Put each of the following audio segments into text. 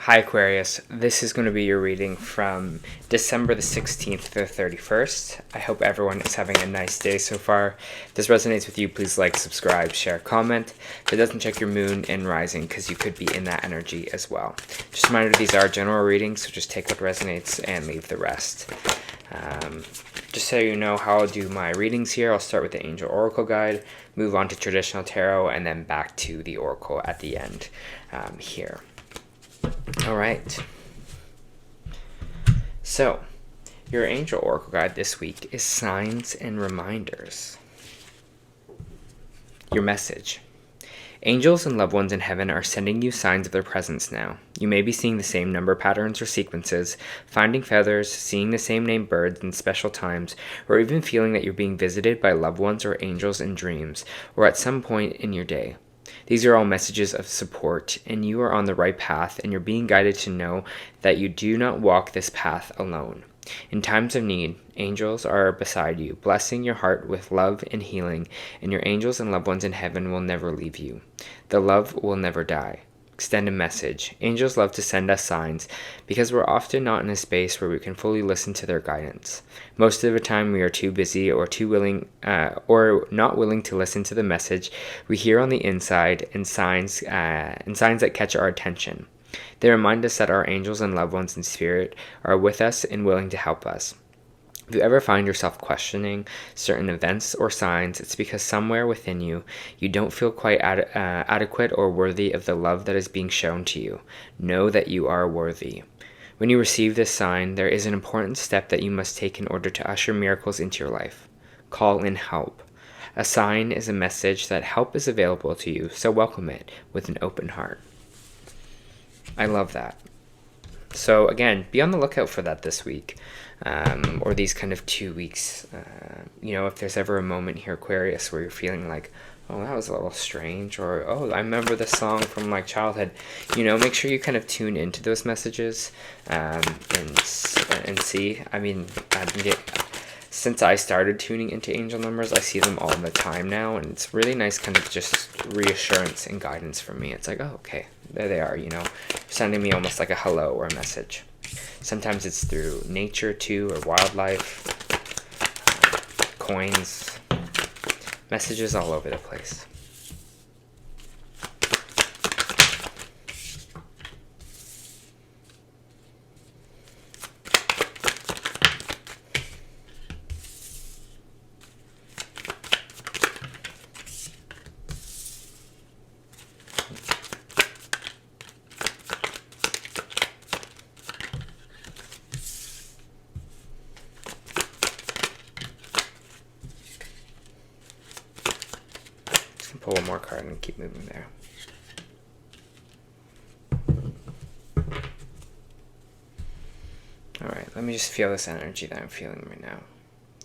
Hi Aquarius, this is going to be your reading from December the 16th to the 31st. I hope everyone is having a nice day so far. If this resonates with you, please like, subscribe, share, comment. If it doesn't, check your moon and rising because you could be in that energy as well. Just a reminder, these are general readings, so just take what resonates and leave the rest. Just so you know how I'll do my readings here, I'll start with the Angel Oracle Guide, move on to Traditional Tarot, and then back to the Oracle at the end here. All right. So, your Angel Oracle Guide this week is Signs and Reminders. Your message. Angels and loved ones in heaven are sending you signs of their presence now. You may be seeing the same number patterns or sequences, finding feathers, seeing the same named birds in special times, or even feeling that you're being visited by loved ones or angels in dreams, or at some point in your day. These are all messages of support, and you are on the right path, and you're being guided to know that you do not walk this path alone. In times of need, angels are beside you, blessing your heart with love and healing, and your angels and loved ones in heaven will never leave you. The love will never die. Extend a message. Angels love to send us signs because we're often not in a space where we can fully listen to their guidance. Most of the time we are too busy or too willing or not willing to listen to the message we hear on the inside and signs that catch our attention. They remind us that our angels and loved ones in spirit are with us and willing to help us. If you ever find yourself questioning certain events or signs, it's because somewhere within you, you don't feel quite adequate or worthy of the love that is being shown to you. Know that you are worthy. When you receive this sign, there is an important step that you must take in order to usher miracles into your life. Call in help. A sign is a message that help is available to you, so welcome it with an open heart. I love that. So again, be on the lookout for that this week. Or these kind of 2 weeks. If there's ever a moment here, Aquarius, where you're feeling like, oh, that was a little strange, or oh, I remember this song from like childhood, make sure you kind of tune into those messages and see. Since I started tuning into angel numbers, I see them all the time now, and it's really nice kind of just reassurance and guidance from me. It's like, oh, okay, there they are, sending me almost like a hello or a message. Sometimes it's through nature too, or wildlife, coins, messages all over the place. Pull one more card and keep moving there. Alright, let me just feel this energy that I'm feeling right now.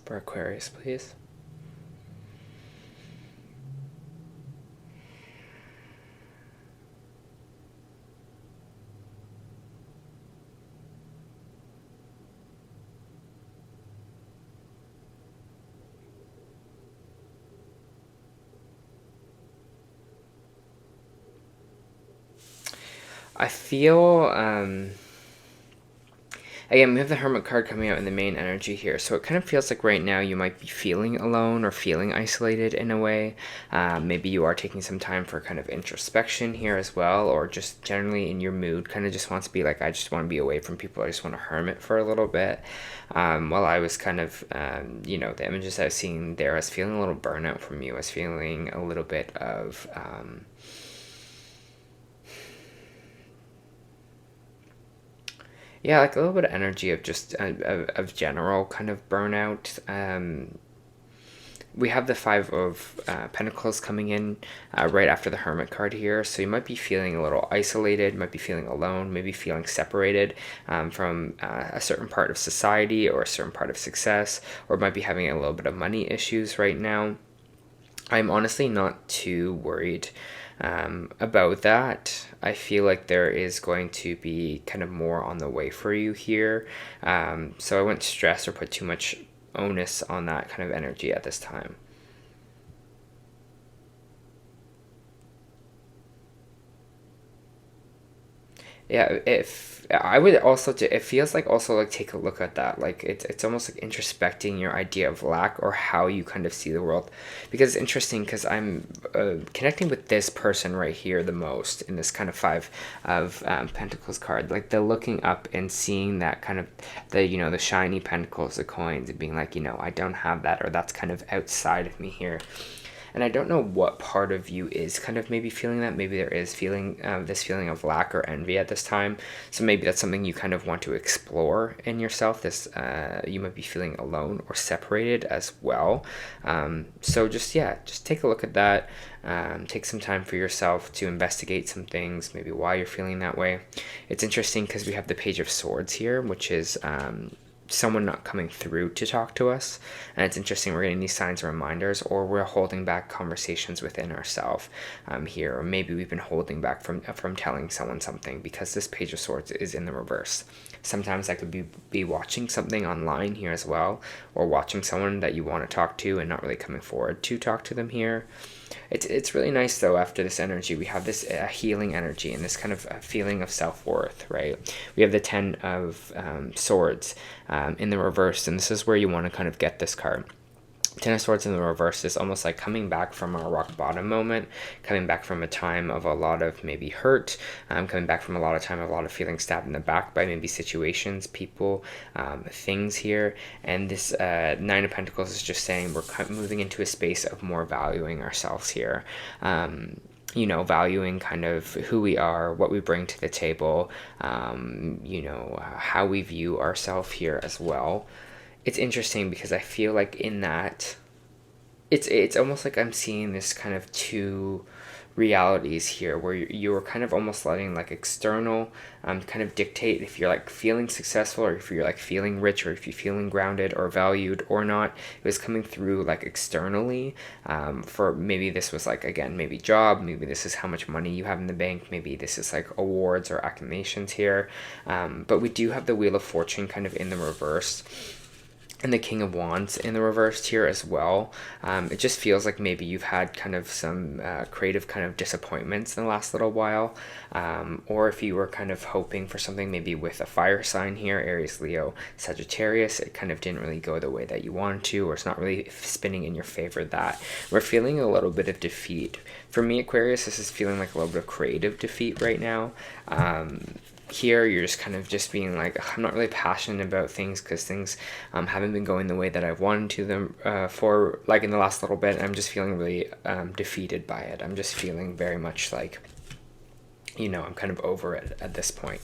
For Aquarius, please. I feel, again, we have the Hermit card coming out in the main energy here, so it kind of feels like right now you might be feeling alone or feeling isolated in a way. Maybe you are taking some time for kind of introspection here as well, or just generally in your mood, kind of just wants to be like, I just want to be away from people, I just want to hermit for a little bit. While I was kind of, the images I was seeing there, I was feeling a little burnout from you, I was feeling a little bit of... yeah, like a little bit of energy of just of general kind of burnout. We have the Five of Pentacles coming in right after the Hermit card here, so you might be feeling a little isolated, might be feeling alone, maybe feeling separated from a certain part of society or a certain part of success, or might be having a little bit of money issues right now. I'm honestly not too worried about that. I feel like there is going to be kind of more on the way for you here. So I wouldn't stress or put too much onus on that kind of energy at this time. Yeah, if I would also it feels like also like take a look at that, like it's almost like introspecting your idea of lack or how you kind of see the world, because it's interesting because I'm connecting with this person right here the most in this kind of five of pentacles card, like the looking up and seeing that kind of the, you know, the shiny pentacles, the coins, and being like, you know, I don't have that, or that's kind of outside of me here. And I don't know what part of you is kind of maybe feeling that. Maybe there is feeling this feeling of lack or envy at this time. So maybe that's something you kind of want to explore in yourself. This you might be feeling alone or separated as well. So just, yeah, just take a look at that. Take some time for yourself to investigate some things, maybe why you're feeling that way. It's interesting because we have the Page of Swords here, which is someone not coming through to talk to us. And it's interesting, we're getting these signs and reminders, or we're holding back conversations within ourselves here, or maybe we've been holding back from telling someone something because this Page of Swords is in the reverse. Sometimes I could be watching something online here as well, or watching someone that you want to talk to and not really coming forward to talk to them here. It's really nice though. After this energy, we have this healing energy and this kind of feeling of self-worth, right? We have the Ten of Swords in the reverse, and this is where you want to kind of get this card. Ten of Swords in the reverse is almost like coming back from a rock bottom moment, coming back from a time of a lot of maybe hurt, coming back from a lot of feeling stabbed in the back by maybe situations, people, things here. And this Nine of Pentacles is just saying we're moving into a space of more valuing ourselves here. You know, valuing kind of who we are, what we bring to the table, you know, how we view ourselves here as well. It's interesting because I feel like in that, it's almost like I'm seeing this kind of two realities here where you're kind of almost letting like external kind of dictate if you're like feeling successful, or if you're like feeling rich, or if you're feeling grounded or valued or not. It was coming through like externally, for maybe this was like, again, maybe job, maybe this is how much money you have in the bank, maybe this is like awards or acclamations here, but we do have the Wheel of Fortune kind of in the reverse, and the King of Wands in the reversed here as well. It just feels like maybe you've had kind of some creative kind of disappointments in the last little while, or if you were kind of hoping for something maybe with a fire sign here, Aries, Leo, Sagittarius, it kind of didn't really go the way that you wanted to, or it's not really spinning in your favor. That we're feeling a little bit of defeat. For me, Aquarius, this is feeling like a little bit of creative defeat right now. Here you're just kind of just being like, I'm not really passionate about things because things haven't been going the way that I've wanted to them for like in the last little bit. I'm just feeling really defeated by it. I'm just feeling very much like, you know, I'm kind of over it at this point.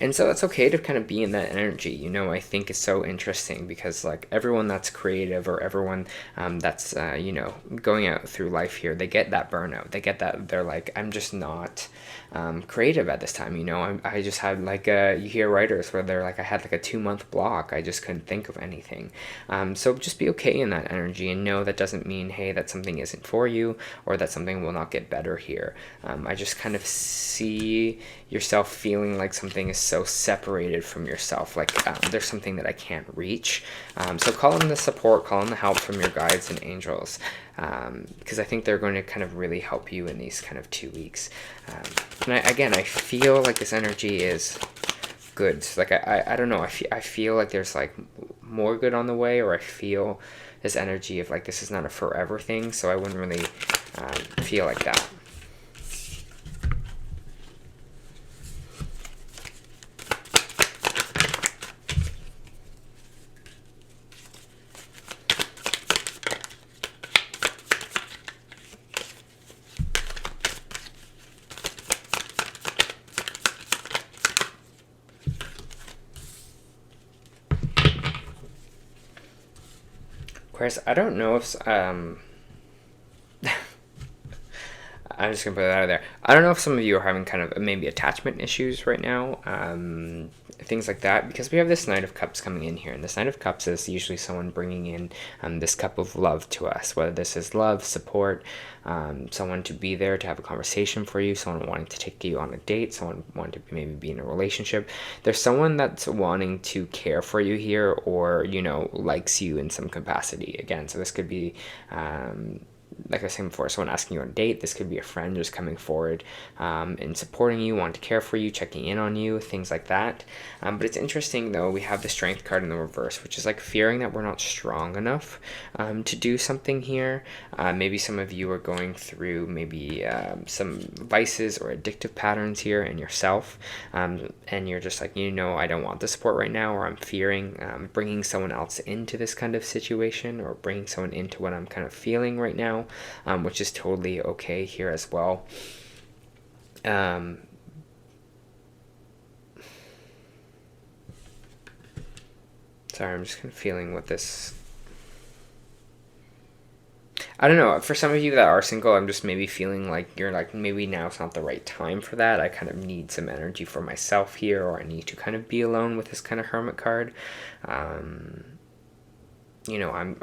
And so it's okay to kind of be in that energy. You know, I think it's so interesting because like everyone that's creative, or everyone that's, you know, going out through life here, they get that burnout. They get that they're like, I'm just not creative at this time. You know, I just had like you hear writers where they're like, I had like a 2-month block. I just couldn't think of anything. So just be okay in that energy, and know that doesn't mean, hey, that something isn't for you, or that something will not get better here. I just kind of see yourself feeling like something is so separated from yourself, like there's something that I can't reach. So call in the support, call in the help from your guides and angels, because I think they're going to kind of really help you in these kind of 2 weeks. And I feel like this energy is good. So like I don't know, I feel like there's like more good on the way, or I feel this energy of like this is not a forever thing, so I wouldn't really feel like that. Chris, I don't know if I'm just gonna put that out there. I don't know if some of you are having kind of maybe attachment issues right now, things like that, because we have this Knight of Cups coming in here, and this Knight of Cups is usually someone bringing in this cup of love to us, whether this is love, support, someone to be there to have a conversation for you, someone wanting to take you on a date, someone wanting to maybe be in a relationship. There's someone that's wanting to care for you here, or, you know, likes you in some capacity. Again, so this could be like I was saying before, someone asking you on a date. This could be a friend just coming forward and supporting you, wanting to care for you, checking in on you, things like that. But it's interesting, though, we have the Strength card in the reverse, which is like fearing that we're not strong enough to do something here. Maybe some of you are going through maybe some vices or addictive patterns here in yourself, and you're just like, I don't want the support right now, or I'm fearing bringing someone else into this kind of situation, or bringing someone into what I'm kind of feeling right now, which is totally okay here as well. Sorry, I'm just kind of feeling what this... I don't know. For some of you that are single, I'm just maybe feeling like you're like, maybe now's not the right time for that. I kind of need some energy for myself here, or I need to kind of be alone with this kind of Hermit card. I'm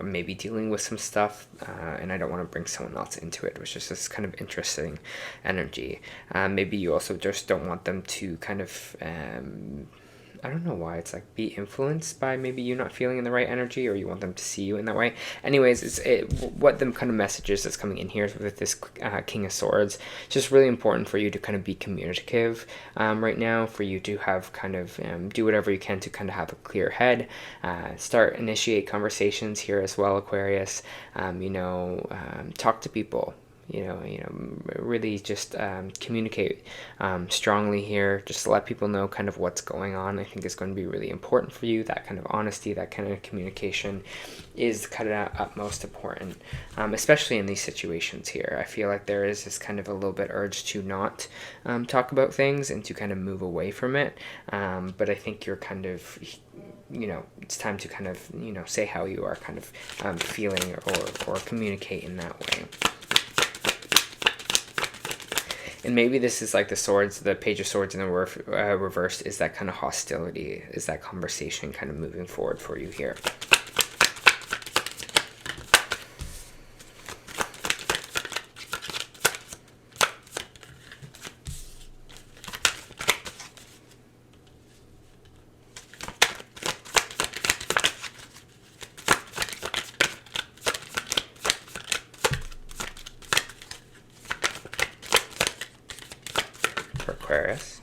maybe dealing with some stuff, and I don't want to bring someone else into it, which is this kind of interesting energy. Maybe you also just don't want them to kind of... I don't know why it's like be influenced by maybe you not feeling in the right energy, or you want them to see you in that way. Anyways, what the kind of messages that's coming in here with this King of Swords. It's just really important for you to kind of be communicative right now, for you to have kind of do whatever you can to kind of have a clear head, initiate conversations here as well, Aquarius. Talk to people. Really just communicate strongly here. Just let people know kind of what's going on. I think is going to be really important for you. That kind of honesty, that kind of communication is kind of utmost important, especially in these situations here. I feel like there is this kind of a little bit urge to not talk about things and to kind of move away from it. But I think you're kind of... it's time to kind of, say how you are kind of feeling, or communicate in that way. And maybe this is like the Page of Swords in the reversed is that kind of hostility, is that conversation kind of moving forward for you here. Aquarius.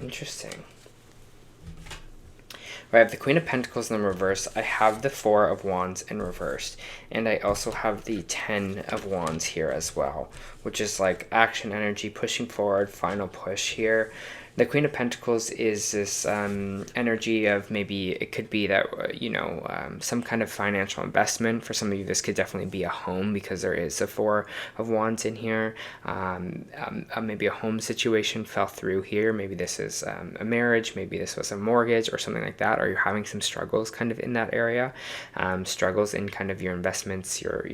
Interesting. I have the Queen of Pentacles in the reverse. I have the Four of Wands in reverse. And I also have the 10 of Wands here as well, which is like action energy, pushing forward, final push here. The Queen of Pentacles is this energy of maybe it could be that, some kind of financial investment. For some of you, this could definitely be a home, because there is a Four of Wands in here. Maybe a home situation fell through here. Maybe this is a marriage. Maybe this was a mortgage or something like that. Or you're having some struggles kind of in that area. Struggles in kind of your investments, your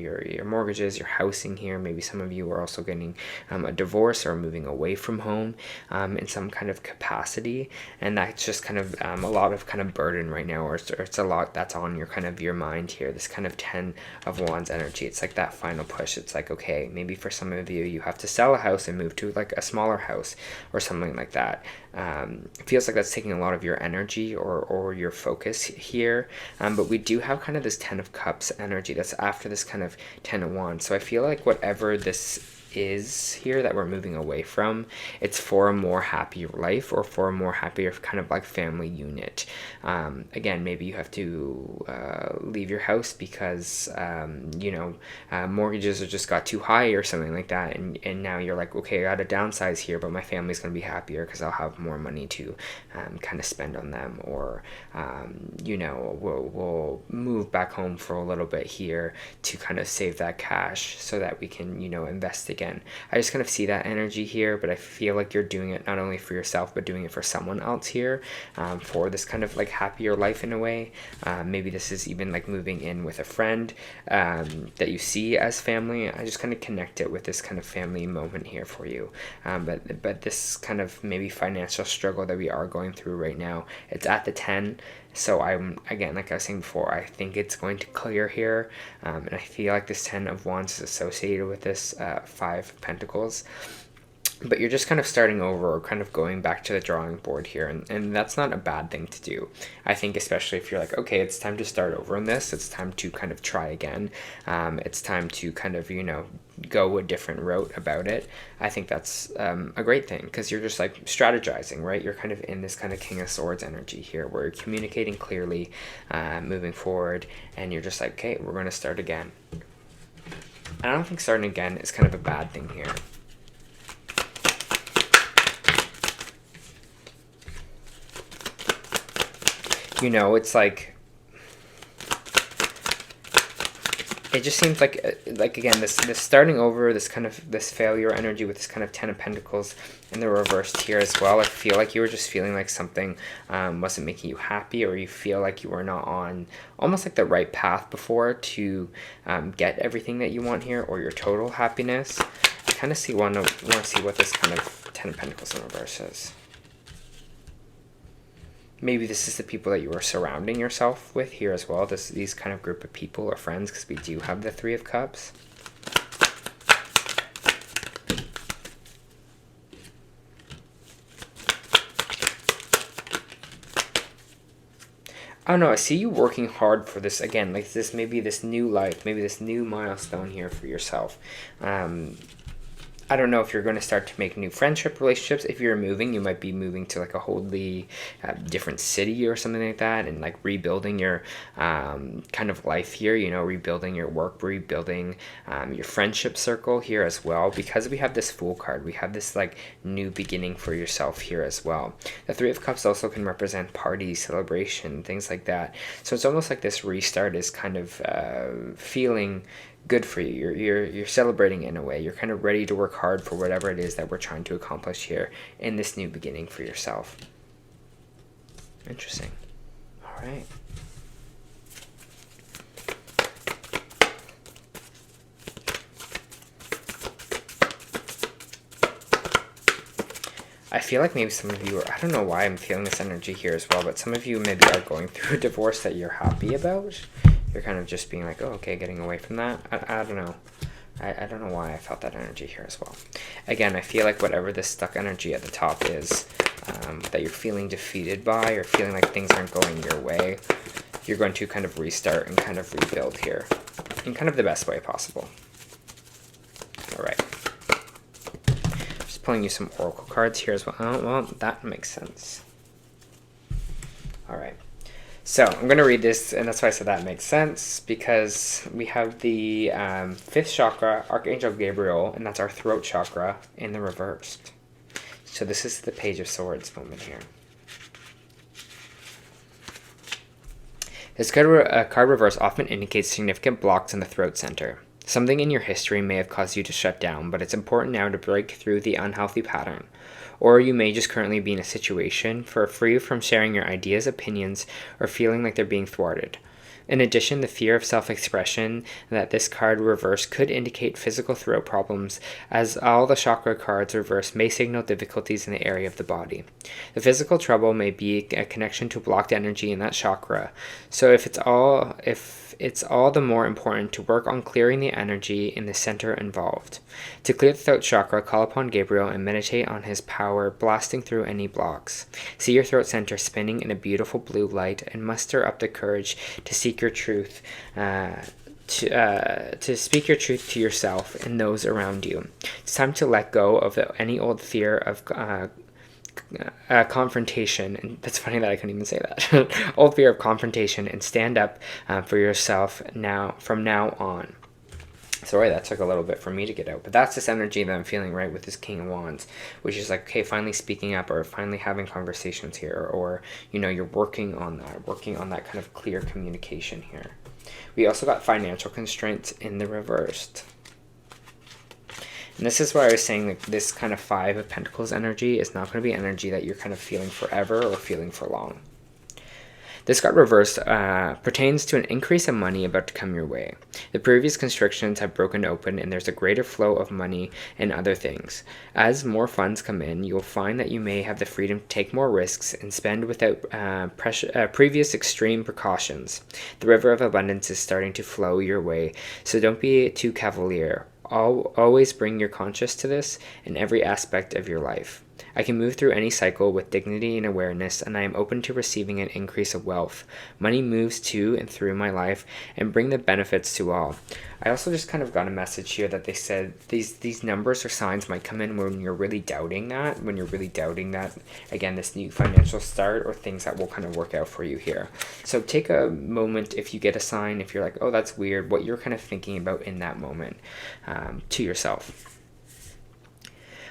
mortgages, your housing here. Maybe some of you are also getting a divorce or moving away from home in some kind of capacity, and that's just kind of a lot of kind of burden right now, or it's a lot that's on your mind here. This kind of 10 of Wands energy, it's like that final push. It's like, okay, maybe for some of you have to sell a house and move to like a smaller house or something like that. It feels like that's taking a lot of your energy or your focus here, but we do have kind of this 10 of Cups energy that's after this kind of 10 of Wands. So I feel like whatever this is here that we're moving away from, it's for a more happy life, or for a more happier kind of like family unit. Again, maybe you have to leave your house because mortgages just got too high or something like that, and now you're like, okay, I gotta downsize here, but my family's gonna be happier because I'll have more money to kind of spend on them, or we'll move back home for a little bit here to kind of save that cash so that we can invest again. I just kind of see that energy here, but I feel like you're doing it not only for yourself, but doing it for someone else here, for this kind of like happier life in a way. Maybe this is even like moving in with a friend that you see as family. I just kind of connect it with this kind of family moment here for you. But this kind of maybe financial struggle that we are going through right now, it's at the 10. So I'm, again, like I was saying before, I think it's going to clear here. And I feel like this 10 of Wands is associated with this 5 of Pentacles. but you're just kind of starting over or kind of going back to the drawing board here, and that's not a bad thing to do. I think especially if you're like, okay, it's time to start over on this, it's time to kind of try again, it's time to kind of, you know, go a different route about it. I think that's a great thing, because you're just like strategizing, right? You're kind of in this kind of King of Swords energy here where you're communicating clearly, moving forward, and you're just like, okay, we're going to start again. And I don't think starting again is kind of a bad thing here. You know, it's like, it just seems like again, this starting over, this kind of, this failure energy with this kind of 10 of Pentacles in the reversed here as well. I feel like you were just feeling like something wasn't making you happy, or you feel like you were not on almost like the right path before to get everything that you want here, or your total happiness. I kind of want to see what this kind of 10 of Pentacles in reverse is. Maybe this is the people that you are surrounding yourself with here as well. These kind of group of people or friends, because we do have the Three of Cups. I don't know, I see you working hard for this again, like this, maybe this new life, maybe this new milestone here for yourself. I don't know if you're going to start to make new friendship relationships. If you're moving, you might be moving to like a wholly different city or something like that, and like rebuilding your kind of life here, you know, rebuilding your work, rebuilding your friendship circle here as well. Because we have this Fool card, we have this like new beginning for yourself here as well. The Three of Cups also can represent parties, celebration, things like that. So it's almost like this restart is kind of feeling good for you. You're celebrating in a way. You're kind of ready to work hard for whatever it is that we're trying to accomplish here in this new beginning for yourself. Interesting. All right. I feel like maybe some of you are, I don't know why I'm feeling this energy here as well, but some of you maybe are going through a divorce that you're happy about. You're kind of just being like, oh, okay, getting away from that. I don't know. I don't know why I felt that energy here as well. Again, I feel like whatever this stuck energy at the top is, that you're feeling defeated by, or feeling like things aren't going your way, you're going to kind of restart and kind of rebuild here in kind of the best way possible. All right. Just pulling you some oracle cards here as well. Oh, well, that makes sense. All right. So I'm going to read this, and that's why I said that makes sense, because we have the 5th chakra, Archangel Gabriel, and that's our throat chakra in the reversed. So this is the Page of Swords moment here. This card reverse often indicates significant blocks in the throat center. Something in your history may have caused you to shut down, but it's important now to break through the unhealthy pattern. Or you may just currently be in a situation free from sharing your ideas, opinions, or feeling like they're being thwarted. In addition, the fear of self-expression that this card reverse could indicate physical throat problems, as all the chakra cards reverse may signal difficulties in the area of the body. The physical trouble may be a connection to blocked energy in that chakra. So if it's all the more important to work on clearing the energy in the center involved. To clear the throat chakra, call upon Gabriel and meditate on his power blasting through any blocks. See your throat center spinning in a beautiful blue light, and muster up the courage to seek your truth, to speak your truth to yourself and those around you. It's time to let go of any old fear of confrontation, and that's funny that I couldn't even say that. Old fear of confrontation, and stand up for yourself from now on. Sorry, that took a little bit for me to get out, but that's this energy that I'm feeling right with this King of Wands, which is like, okay, finally speaking up, or finally having conversations here, or you know, you're working on that kind of clear communication here. We also got financial constraints in the reversed. And this is why I was saying that this kind of 5 of Pentacles energy is not going to be energy that you're kind of feeling forever or feeling for long. This card reversed pertains to an increase in money about to come your way. The previous constrictions have broken open, and there's a greater flow of money and other things. As more funds come in, you'll find that you may have the freedom to take more risks and spend without previous extreme precautions. The river of abundance is starting to flow your way, so don't be too cavalier. Always bring your conscious to this in every aspect of your life. I can move through any cycle with dignity and awareness, and I am open to receiving an increase of wealth. Money moves to and through my life and bring the benefits to all. I also just kind of got a message here that they said these numbers or signs might come in when you're really doubting that, again, this new financial start or things that will kind of work out for you here. So take a moment if you get a sign, if you're like, oh, that's weird, what you're kind of thinking about in that moment to yourself.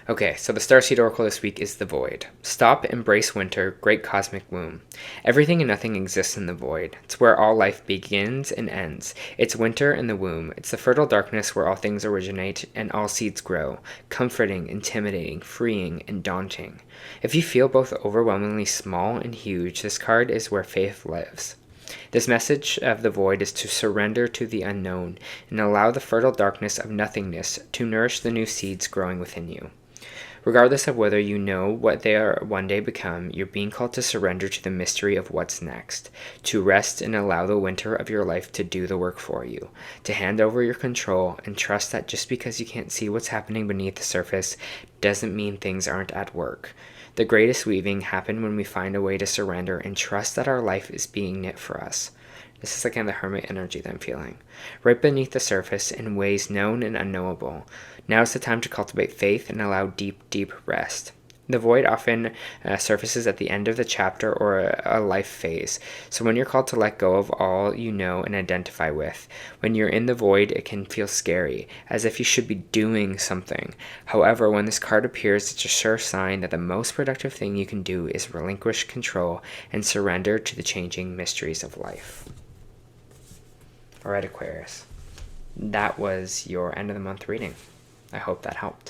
Okay, so the Starseed Oracle this week is the Void. Stop, embrace winter, great cosmic womb. Everything and nothing exists in the void. It's where all life begins and ends. It's winter in the womb. It's the fertile darkness where all things originate and all seeds grow. Comforting, intimidating, freeing, and daunting. If you feel both overwhelmingly small and huge, this card is where faith lives. This message of the void is to surrender to the unknown and allow the fertile darkness of nothingness to nourish the new seeds growing within you. Regardless of whether you know what they are one day become, you're being called to surrender to the mystery of what's next, to rest and allow the winter of your life to do the work for you, to hand over your control and trust that just because you can't see what's happening beneath the surface doesn't mean things aren't at work. The greatest weaving happens when we find a way to surrender and trust that our life is being knit for us. This is again the hermit energy that I'm feeling. Right beneath the surface in ways known and unknowable. Now is the time to cultivate faith and allow deep, deep rest. The void often surfaces at the end of the chapter or a life phase. So when you're called to let go of all you know and identify with, when you're in the void, it can feel scary, as if you should be doing something. However, when this card appears, it's a sure sign that the most productive thing you can do is relinquish control and surrender to the changing mysteries of life. All right, Aquarius. That was your end of the month reading. I hope that helped.